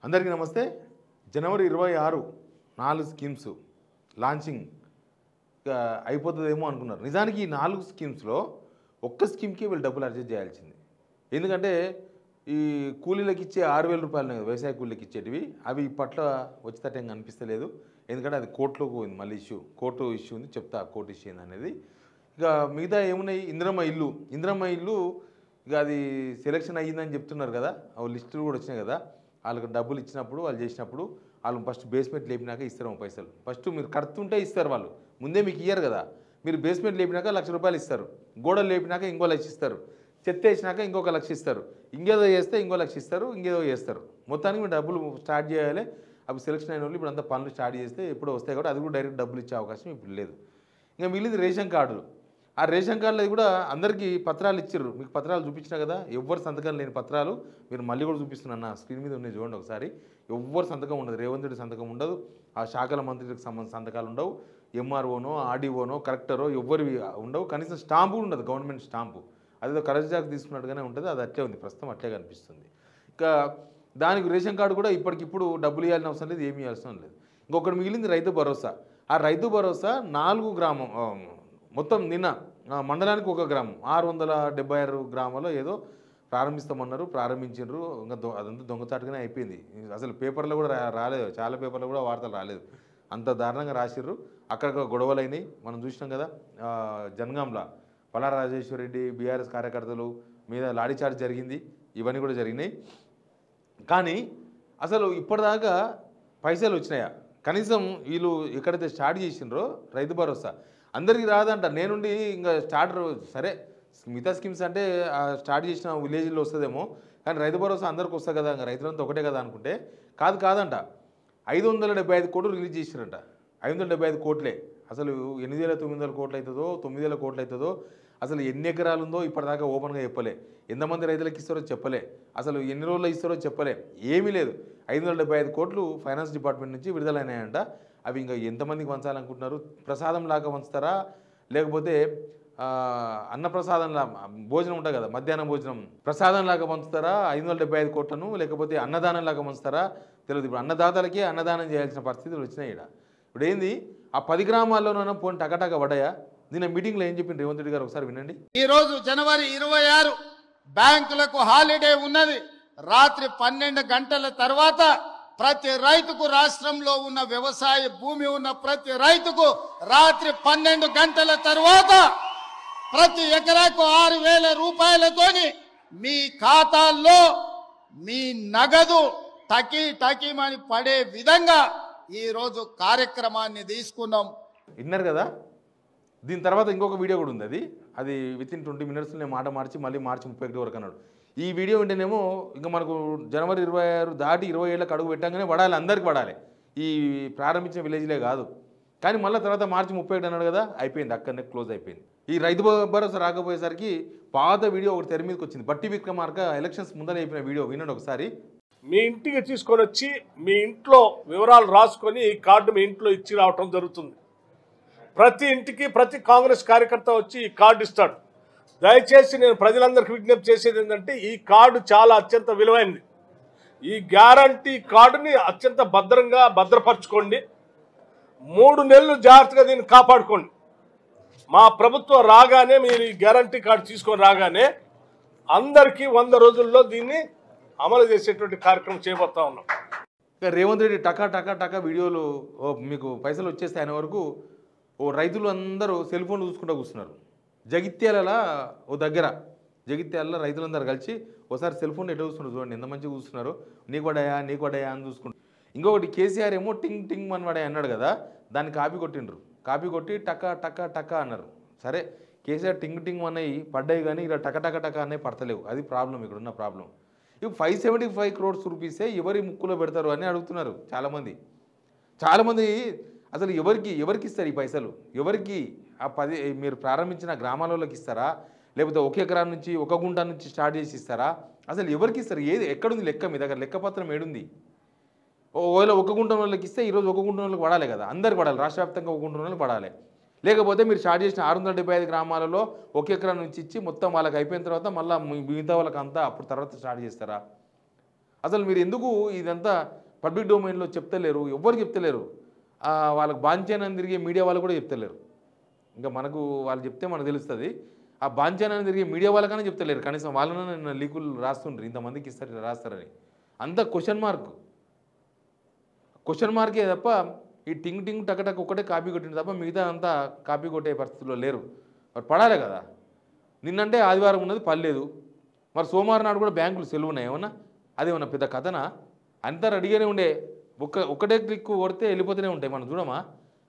అందరికీ నమస్తే. జనవరి 26 4 schemes launching అయిపోతుందేమో అనుకున్నారు. నిజానికి ఈ 4 స్కీమ్స్లో ఒక్క స్కీమ్కి వీళ్ళు డబ్బులు అడ్జస్ట్ చేయాల్సింది. ఎందుకంటే ఈ కూలీలకు ఇచ్చే 6,000 రూపాయలు వ్యవసాయ కూలీలకు ఇచ్చేటివి అవి ఇప్పట్లో వచ్చేటట్టు అనిపిస్తలేదు. ఎందుకంటే అది కోర్టులోకి పోయింది. మళ్ళీ కోర్టు ఇష్యూ ఉంది. చెప్తా కోర్టు ఇష్యూ ఏంది అనేది. ఇక మిగతా ఏమున్నాయి, ఇందిరమ్మ ఇల్లు ఇక అది సెలెక్షన్ అయ్యిందని చెప్తున్నారు కదా. అవి లిస్టులు కూడా వచ్చినాయి కదా. వాళ్ళకి డబ్బులు ఇచ్చినప్పుడు వాళ్ళు చేసినప్పుడు వాళ్ళు ఫస్ట్ బేస్మెంట్ లేపినాక ఇస్తారు పైసలు. ఫస్ట్ మీరు కడుతుంటే ఇస్తారు, వాళ్ళు ముందే మీకు ఇయ్యరు కదా. మీరు బేస్మెంట్ లేపినాక ₹1,00,000 ఇస్తారు, గోడలు లేపినాక ఇంకో 1,00,000 ఇస్తారు, చెత్త వేసినాక ఇంకొక 1,00,000 ఇస్తారు, ఇంకేదో చేస్తే ఇంకో 1,00,000 ఇస్తారు, ఇంకేదో చేస్తారు. మొత్తానికి మీరు డబ్బులు స్టార్ట్ చేయాలి. అప్పుడు సెలెక్షన్ అయిన వాళ్ళు ఇప్పుడు అంతా పనులు స్టార్ట్ చేస్తే ఎప్పుడో వస్తాయి కాబట్టి అది కూడా డైరెక్ట్ డబ్బులు ఇచ్చే అవకాశం ఇప్పుడు లేదు. ఇంకా మిగిలింది రేషన్ కార్డులు. ఆ రేషన్ కార్డులు కూడా అందరికీ పత్రాలు ఇచ్చారు. మీకు పత్రాలు చూపించినా కదా. ఎవ్వరు సంతకం లేని పత్రాలు మీరు మళ్ళీ కూడా చూపిస్తున్నాను. నా స్క్రీన్ మీద ఉన్నాయి చూడండి ఒకసారి. ఎవ్వరు సంతకం ఉండదు, రేవంత్ రెడ్డి సంతకం ఉండదు, ఆ శాఖల మంత్రికి సంబంధించిన సంతకాలు ఉండవు, ఎంఆర్ఓనో ఆర్డీఓనో కలెక్టరో ఎవ్వరివి ఉండవు. కనీసం స్టాంపు ఉండదు, గవర్నమెంట్ స్టాంపు. అదేదో కరజాకు తీసుకున్నట్టుగానే ఉంటుంది. అది అట్లే ఉంది, ప్రస్తుతం అట్లే కనిపిస్తుంది. ఇంకా దానికి రేషన్ కార్డు కూడా ఇప్పటికిప్పుడు డబ్బులు ఇవ్వాల్సిన అవసరం లేదు, ఏమి ఇవ్వాల్సిన లేదు. ఇంకొకటి మిగిలింది రైతు భరోసా. ఆ రైతు భరోసా 4 గ్రామం మొత్తం నిన్న మండలానికి 1 గ్రామం 676 గ్రామాల్లో ఏదో ప్రారంభిస్తామన్నారు, ప్రారంభించారు. ఇంకా అదంతా దొంగచాటుగానే అయిపోయింది. అసలు పేపర్లో కూడా రాలేదు, చాలా పేపర్లో కూడా వార్తలు రాలేదు. అంత దారుణంగా రాసిర్రు. అక్కడక్కడ గొడవలు అయినాయి, మనం చూసినాం కదా. జనగాంలో పల్లా రాజేశ్వర రెడ్డి బీఆర్ఎస్ కార్యకర్తలు మీద లాఠీచార్జ్ జరిగింది, ఇవన్నీ కూడా జరిగినాయి. కానీ అసలు ఇప్పటిదాకా పైసలు వచ్చినాయా? కనీసం వీళ్ళు ఎక్కడైతే స్టార్ట్ చేసిండ్రో రైతు భరోసా అందరికీ రాదంట. నేనుండి ఇంకా స్టార్టర్ సరే మిగతా స్కీమ్స్ అంటే స్టార్ట్ చేసిన విలేజ్లో వస్తుందేమో, కానీ రైతు భరోసా అందరికి వస్తుంది కదా, ఇంకా రైతులంతా ఒకటే కదా అనుకుంటే కాదంట. 575 కోట్లు రిలీజ్ చేసిరంట. 575 కోట్లే. అసలు 8,900 కోట్లు అవుతుందో 9,000 కోట్లు అవుతుందో, అసలు ఎన్ని ఎకరాలు ఉందో ఇప్పటిదాకా ఓపెన్గా చెప్పలే. ఎంతమంది రైతులకు ఇస్తారో చెప్పలే, అసలు ఎన్ని రోజుల్లో ఇస్తారో చెప్పలే, ఏమీ లేదు. 575 కోట్లు ఫైనాన్స్ డిపార్ట్మెంట్ నుంచి విడుదలైనాయంట. అవి ఇంకా ఎంతమందికి పంచాలనుకుంటున్నారు? ప్రసాదం లాగా పంచుతారా, లేకపోతే అన్నప్రసాదంలా భోజనం ఉంటుంది కదా, మధ్యాహ్నం భోజనం ప్రసాదం లాగా పంచుతారా 575 కోట్లను, లేకపోతే అన్నదానం లాగా పంచుతారా తెలియదు. ఇప్పుడు అన్నదాతలకే అన్నదానం చేయాల్సిన పరిస్థితులు వచ్చినాయి. ఇప్పుడు ఏంది, ఆ 10 గ్రామాల్లోనైనా పోనీ టకటక పడ్డాయా? నిన్న మీటింగ్లో ఏం చెప్పింది రేవంత్ రెడ్డి గారు ఒకసారి వినండి. ఈరోజు జనవరి 26 బ్యాంకులకు హాలిడే ఉన్నది. రాత్రి 12 గంటల తర్వాత ప్రతి రైతుకు, రాష్ట్రంలో ఉన్న వ్యవసాయ భూమి ఉన్న ప్రతి రైతుకు రాత్రి 12 గంటల తర్వాత ప్రతి ఎకరాకు 6,000 రూపాయలతోని మీ ఖాతాల్లో మీ నగదు టకీమని పడే విధంగా ఈరోజు కార్యక్రమాన్ని తీసుకున్నాం. విన్నారు కదా. దీని తర్వాత ఇంకొక వీడియో కూడా ఉంది. అది వితిన్ 20 మినిట్స్లో నేను మాట మార్చి మళ్ళీ మార్చి 31 వరకు అన్నాడు. ఈ వీడియో వింటేనేమో ఇంకా మనకు జనవరి 26 దాటి 27 అడుగు పెట్టగానే పడాలి, అందరికి పడాలి. ఈ ప్రారంభించిన విలేజ్లే కాదు. కానీ మళ్ళీ తర్వాత మార్చి 31 అన్నాడు కదా, అయిపోయింది, అక్కడనే క్లోజ్ అయిపోయింది. ఈ రైతు భరోసా రాకపోయేసరికి పాత వీడియో ఒకటి తెర మీదకి వచ్చింది. బట్టి విక్రమార్క ఎలక్షన్స్ ముందర అయిపోయిన వీడియో వినండి ఒకసారి. మీ ఇంటికి తీసుకొని వచ్చి మీ ఇంట్లో వివరాలు రాసుకొని ఈ కార్డు మీ ఇంట్లో ఇచ్చి రావటం జరుగుతుంది. ప్రతి ఇంటికి ప్రతి కాంగ్రెస్ కార్యకర్త వచ్చి ఈ కార్డు ఇస్తాడు. దయచేసి నేను ప్రజలందరికీ విజ్ఞప్తి చేసేది ఏంటంటే, ఈ కార్డు చాలా అత్యంత విలువైనది. ఈ గ్యారంటీ కార్డుని అత్యంత భద్రంగా భద్రపరచుకోండి. 3 నెలలు జాగ్రత్తగా దీన్ని కాపాడుకోండి. మా ప్రభుత్వం రాగానే, మీరు ఈ గ్యారంటీ కార్డు తీసుకొని రాగానే అందరికీ 100 రోజుల్లో దీన్ని అమలు చేసేటువంటి కార్యక్రమం చేయబోతా ఉన్నాం. ఇక రేవంత్ రెడ్డి టకా వీడియోలు మీకు పైసలు వచ్చేస్తే ఆయన వరకు రైతులు అందరూ సెల్ ఫోన్ చూసుకుంటూ కూర్చున్నారు. జగిత్యాల జగిత్యాలలో రైతులందరూ కలిసి ఒకసారి సెల్ ఫోన్ ఎట్లా చూస్తున్నారు చూడండి, ఎంత మంచిగా చూస్తున్నారు. నీకు పడాయా అని చూసుకుంటారు. ఇంకొకటి కేసీఆర్ ఏమో టింగ్ టింగ్ అని పడాయి అన్నాడు కదా, దాన్ని కాపీ కొట్టిండ్రు. కాపీ కొట్టి టకా అన్నారు. సరే కేసీఆర్ టింగ్ టింగ్ అన్నవి పడ్డాయి, కానీ ఇలా టక అన్నవి పడతలేవు. అది ప్రాబ్లం, ఇక్కడ ఉన్న ప్రాబ్లం. ఇవి 575 crores రూపీసే ఎవరి ముక్కులో పెడతారు అని అడుగుతున్నారు చాలామంది. అసలు ఎవరికి ఇస్తారు ఈ పైసలు? ఎవరికి ఆ 10 మీరు ప్రారంభించిన గ్రామాలలోకి ఇస్తారా, లేకపోతే 1 ఎకరా నుంచి 1 గుంట నుంచి స్టార్ట్ చేసి ఇస్తారా? అసలు ఎవరికి ఇస్తారు? ఏది ఎక్కడుంది లెక్క? మీ దగ్గర లెక్కపత్రం ఏడుంది? ఒకవేళ 1 గుంట వాళ్ళకి ఇస్తే ఈరోజు 1 గుంట వాళ్ళకి పడాలి కదా, అందరికి పడాలి, రాష్ట్ర వ్యాప్తంగా 1 గుంట వాళ్ళకి పడాలి. లేకపోతే మీరు స్టార్ట్ చేసిన 675 గ్రామాలలో 1 ఎకరా నుంచి ఇచ్చి మొత్తం వాళ్ళకి అయిపోయిన తర్వాత మళ్ళీ మిగతా వాళ్ళకి అంతా అప్పుడు తర్వాత స్టార్ట్ చేస్తారా? అసలు మీరు ఎందుకు ఇదంతా పబ్లిక్ డొమైన్లో చెప్తలేరు? ఎవ్వరు చెప్తలేరు. వాళ్ళకి బాంఛానని తిరిగే మీడియా వాళ్ళు కూడా చెప్తలేరు. ఇంకా మనకు వాళ్ళు చెప్తే మనకు తెలుస్తుంది. ఆ బాంఛానని తిరిగే మీడియా వాళ్ళకన్నా చెప్తలేరు. కనీసం వాళ్ళని లీకులు రాస్తుండ్రు, ఇంతమందికి ఇస్తారు రాస్తారని. అంత క్వశ్చన్ మార్కే తప్ప ఈ టింగ్ టింగ్ టక్ ఒక్కటే కాపీ కొట్టింది తప్ప మిగతా అంతా కాపీ కొట్టే పరిస్థితుల్లో లేరు. మరి పడాలి కదా. నిన్నంటే ఆదివారం ఉన్నది పడలేదు. మరి సోమవారం నాడు కూడా బ్యాంకులు సెలవు ఉన్నాయి. ఏమన్నా అదేమన్నా పెద్ద కథనా? అంతా రెడీగానే ఉండే. ఒక్కటే క్లిక్ కొడితే వెళ్ళిపోతూనే ఉంటాయి. మనం చూడమా,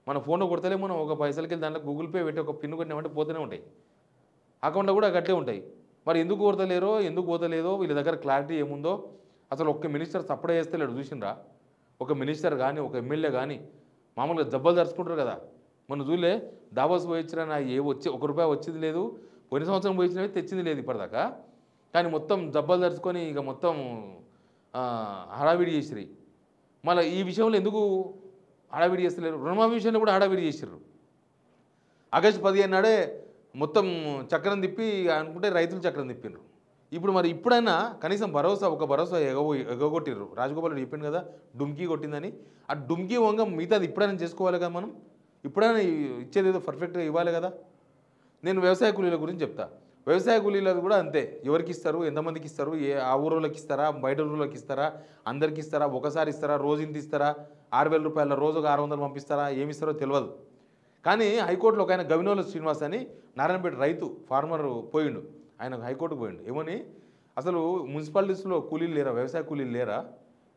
మన ఫోన్లో కొడతలే, మనం ఒక పైసలకి వెళ్ళి దాంట్లో గూగుల్ పే పెట్టి ఒక పిన్ కొట్టినామంటే పోతూనే ఉంటాయి. అకౌంట్లో కూడా గట్లే ఉంటాయి. మరి ఎందుకు కొడతలేరో, ఎందుకు పోతలేదో, వీళ్ళ దగ్గర క్లారిటీ ఏముందో. అసలు ఒక్క మినిస్టర్ సప్లై చేస్తలేడు. చూసిండ్రా? ఒక మినిస్టర్ కానీ ఒక ఎమ్మెల్యే కానీ మామూలుగా జబ్బలు దరుచుకుంటారు కదా. మనం చూలే దావోస్ పోయించిన ₹1 వచ్చింది లేదు. పోయిన సంవత్సరం పోయించినవి తెచ్చింది లేదు ఇప్పటిదాకా. కానీ మొత్తం జబ్బలు దరుచుకొని ఇక మొత్తం హడావిడి చేసిరి. మళ్ళీ ఈ విషయంలో ఎందుకు హడావిడి చేస్తలేరు? రుణమాఫీ విషయంలో కూడా హడావిడి చేసిర్రు. ఆగస్టు 15 నాడే మొత్తం చక్రం తిప్పి అనుకుంటే రైతులు చక్రం తిప్పిర్రు. ఇప్పుడైనా కనీసం ఒక భరోసా ఎగగొట్టిర్రు. రాజగోపాల్ రెడ్డి చెప్పిండు కదా డుమ్కీ కొట్టిందని. ఆ డుమ్కీ వంగ మిగతాది ఇప్పుడైనా చేసుకోవాలి కదా. మనం ఇప్పుడైనా ఇచ్చేది ఏదో పర్ఫెక్ట్గా ఇవ్వాలి కదా. నేను వ్యవసాయ కూలీల గురించి చెప్తా. వ్యవసాయ కూలీలకు కూడా అంతే. ఎవరికి ఇస్తారు, ఎంతమందికి ఇస్తారు, ఆ ఊరోళ్ళకి ఇస్తారా, బయట ఊళ్ళకి ఇస్తారా, అందరికి ఇస్తారా, ఒకసారి ఇస్తారా, రోజు ఇంత ఇస్తారా, ₹6,000 రోజుకు 600 పంపిస్తారా, ఏమి ఇస్తారో తెలియదు. కానీ హైకోర్టులో ఒక ఆయన గవినోల శ్రీనివాస్ అని నారాయణపేట రైతు ఫార్మర్ పోయిండు. ఆయన హైకోర్టుకు పోయిండు. ఏమని, అసలు మున్సిపాలిటీస్లో కూలీలు లేరా, వ్యవసాయ కూలీలు లేరా,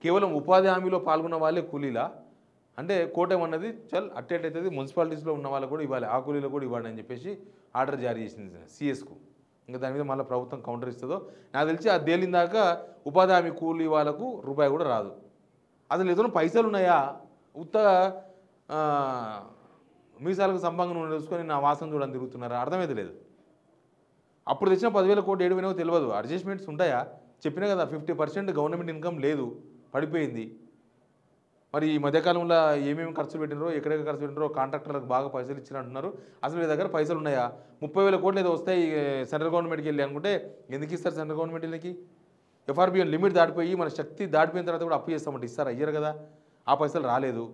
కేవలం ఉపాధి హామీలో పాల్గొన్న వాళ్ళే కూలీలా అంటే కోర్టు ఏమన్నది, చల్ అట్టేటైతుంది మున్సిపాలిటీస్లో ఉన్న వాళ్ళకు కూడా ఇవ్వాలి, ఆ కూలీలు కూడా ఇవ్వండి అని చెప్పేసి ఆర్డర్ జారీ చేసింది సిఎస్కు. ఇంకా దాని మీద మళ్ళీ ప్రభుత్వం కౌంటర్ ఇస్తుందో నాకు తెలిసి అది తేలిందాక ఉపాధి హామీ కూలీ వాళ్ళకు రూపాయి కూడా రాదు. అసలు ఏదైనా పైసలు ఉన్నాయా, ఉత్తగా మీసాలకు సంబంధం తెలుసుకొని నా వాసన చూడని తిరుగుతున్నారా, అర్థమైతే లేదు. అప్పుడు తెచ్చిన 10,000 కోట్లు ఏడు పోయినావో తెలియదు. అడ్జస్ట్మెంట్స్ ఉంటాయా? చెప్పినా కదా 50% గవర్నమెంట్ ఇన్కమ్ లేదు, పడిపోయింది. మరి ఈ మధ్యకాలంలో ఏమేమి ఖర్చు పెట్టినారో, ఎక్కడెక్కడ ఖర్చు పెట్టినారో, కాంట్రాక్టర్లకు బాగా పైసలు ఇచ్చినట్టున్నారు. అసలు మీ దగ్గర పైసలు ఉన్నాయా? 30,000 కోట్లు ఏదో వస్తాయి సెంట్రల్ గవర్నమెంట్కి వెళ్ళి అనుకుంటే ఎందుకు ఇస్తారు సెంట్రల్ గవర్నమెంట్ వీళ్ళకి? ఎఫ్ఆర్బిఎన్ లిమిట్ దాటిపోయి మన శక్తి దాటిపోయిన తర్వాత కూడా అప్పు చేస్తామంటే ఇస్తారా? అయ్యారు కదా. ఆ పైసలు రాలేదు.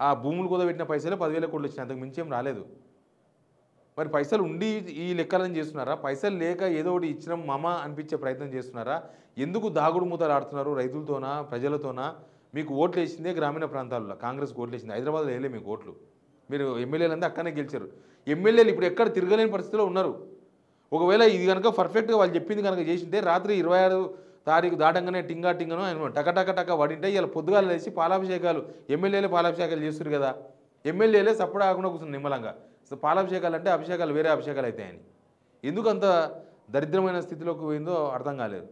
ఆ భూములు కూడా పెట్టిన పైసలే 10,000 కోట్లు వచ్చినాయి, అంతకు మించి ఏం రాలేదు. మరి పైసలు ఉండి ఈ లెక్కలను చేస్తున్నారా? పైసలు లేక ఏదో ఒకటి ఇచ్చిన మమ అనిపించే ప్రయత్నం చేస్తున్నారా? ఎందుకు దాగుడు మూతలు ఆడుతున్నారు? రైతులతోనా, ప్రజలతోనా? మీకు ఓట్లు వేసిందే గ్రామీణ ప్రాంతాల్లో, కాంగ్రెస్కి ఓట్లు వేసింది. హైదరాబాద్లో వేయలే మీకు ఓట్లు. మీరు ఎమ్మెల్యేలంతా అక్కడనే గెలిచారు. ఎమ్మెల్యేలు ఇప్పుడు ఎక్కడ తిరగలేని పరిస్థితిలో ఉన్నారు. ఒకవేళ ఇది కనుక పర్ఫెక్ట్గా వాళ్ళు చెప్పింది కనుక చేసింటే రాత్రి 26 తారీఖు దాటంగానే టింగాను ఆయన టక పడింటే ఇలా పొద్దుగాలు వేసి పాలాభిషేకాలు, ఎమ్మెల్యేలే పాలాభిషేకాలు చేస్తారు కదా. ఎమ్మెల్యేలే సప్పుడు ఆకుండా కూర్చున్నారు నిమ్మలంగా. పాలాభిషేకాలు అంటే అభిషేకాలు వేరే అభిషేకాలు అవుతాయని. ఎందుకు అంత దరిద్రమైన స్థితిలోకి పోయిందో అర్థం కాలేదు.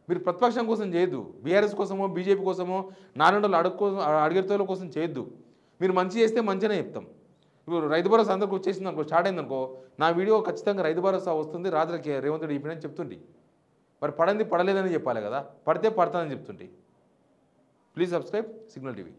మీరు ప్రతిపక్షం కోసం చేయొద్దు, బీఆర్ఎస్ కోసమో బీజేపీ కోసమో నారాయణలు అడిగేతోళ్ళ కోసం చేయొద్దు. మీరు మంచి చేస్తే మంచిగానే చెప్తాం. ఇప్పుడు రైతు భరోసా అందరికి వచ్చేసింది అనుకో, స్టార్ట్ అయిందనుకో, నా వీడియో ఖచ్చితంగా రైతు భరోసా వస్తుంది, రాత్రికి రేవంత్ రెడ్డి చెప్పినని చెప్తుంటే. మరి పడింది పడలేదని చెప్పాలి కదా, పడితే పడతానని చెప్తుంటే. Please subscribe signal TV.